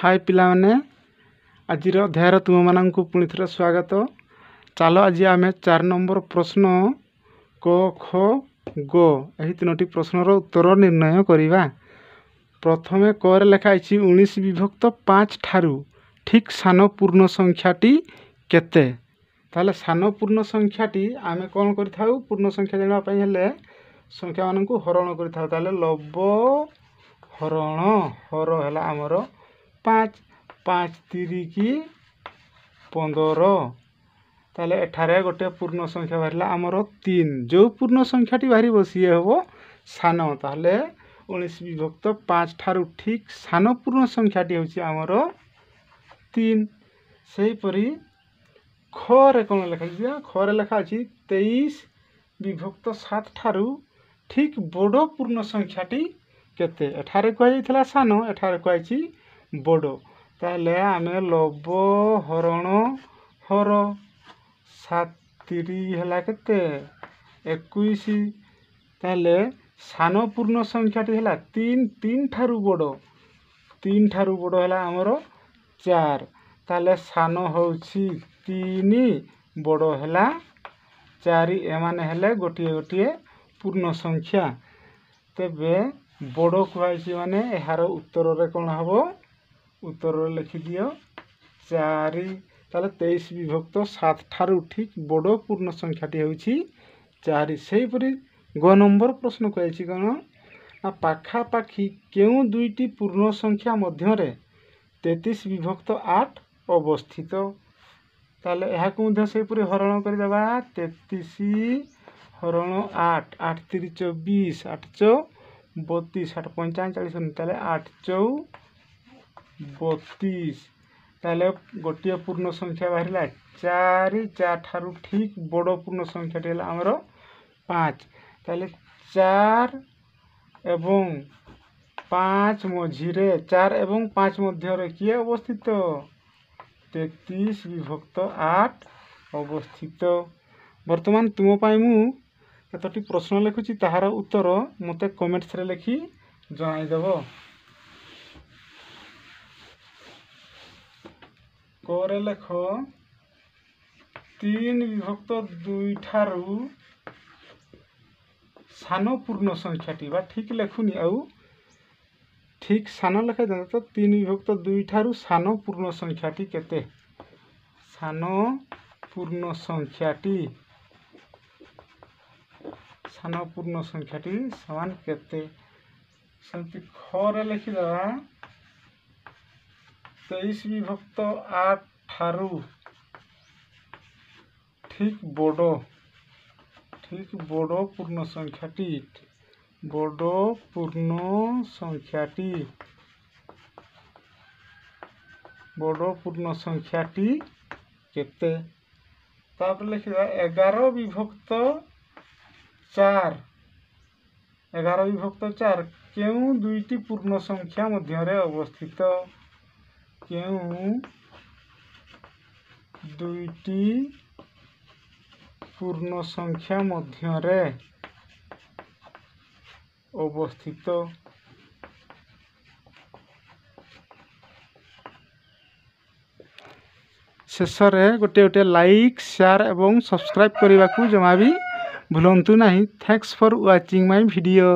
हाय पिला माने आज अध्याय तुम मानू पुणी थे स्वागत। चलो आज आम 4 नंबर प्रश्न क ख ग यही 3टी प्रश्नर उत्तर निर्णय करवा। प्रथमे क लिखाई 19 विभक्त 5 ठारू ठीक सान पूर्ण संख्याटी केते। ताले सान पूर्ण संख्याटी आम कौन कर पूर्ण संख्या जानापी हेले संख्या मानू हरण कर लब हरण हर है आमर 5 5 3 15 ताले एठारे गोटे पूर्ण संख्या बाहर आमर 3 जो पूर्ण संख्याटी बाहर सी हम सान ताले 19 विभक्त 5 ठारू ठीक सान पूर्ण संख्याटी हूँ आमर 3। सेहीपरि खरे कौन लिखा खरे लिखा 23 विभक्त 7 ठारू ठीक बड़ पूर्ण संख्याटी केते। एठारे कहुला सान एठारे कहुई बड़ ताले आमे लब हरण हर 7 3 है केते 21 ताले सान पूर्ण संख्याटी है 3 3 ठारू बड़ 3 ठारू बड़ है आमर 4 ताले सान होउछि 3 बड़ है 4 एमाने हेले गोटे गोटे पूर्ण संख्या। तेबे बड़ कहुई माने यार उत्तर रे कौन हम उत्तर लिखिदि 4 ताले 23 विभक्त 7 ठारू ठीक बड़ पूर्ण संख्याटी हूँ 4। सेहीपरि ग नंबर प्रश्न कही कौन ना पाखापाखि केउ दुईटी पूर्ण संख्या मध्य 33 विभक्त 8 अवस्थित। ताले यहाँ सेहीपरि हरण करदेबा 33 हरण 8 8 3 24 8 4 32 8 45 ताले 8 4 32 ताले गोटे पूर्ण संख्या बाहर 4 4 ठारू ठीक बड़ पूर्ण संख्याटी है आमर 5 ताले 4 एवं 5 मझिरे 4 एवं 5 मध्य किए अवस्थित 33 विभक्त 8 अवस्थित। वर्तमान तुम मु कतोटी प्रश्न लिखुची ताहार उत्तर मते कमेंट्स रे लिखि जणाइदेव। करे लेख 3 विभक्त 2 ठारू सान पूर्ण संख्याटी बा ठीक लिखुनी आउ ठीक सान लिखा जाता तो 3 विभक्त 2 ठारू सान पूर्ण संख्याटी केते। सान पूर्ण संख्याटी सान पूर्ण संख्याटी समान केते सेमती खरे लिखिदेवा 23 विभक्त 8 ठारू ठीक बड़ पूर्ण संख्याटी बड़ पूर्ण संख्याटी बड़ पूर्ण संख्याटी केते। तापर लिखिबा 11 विभक्त 4 11 विभक्त 4 केउ दुईटी पूर्ण संख्या मध्य अवस्थित केउ दुईटी पूर्ण संख्या मध्य अवस्थित। शेष में गोटे गोटे लाइक शेयर एवं सब्सक्राइब करने को जमा भी भूलु ना। Thanks for watching my video.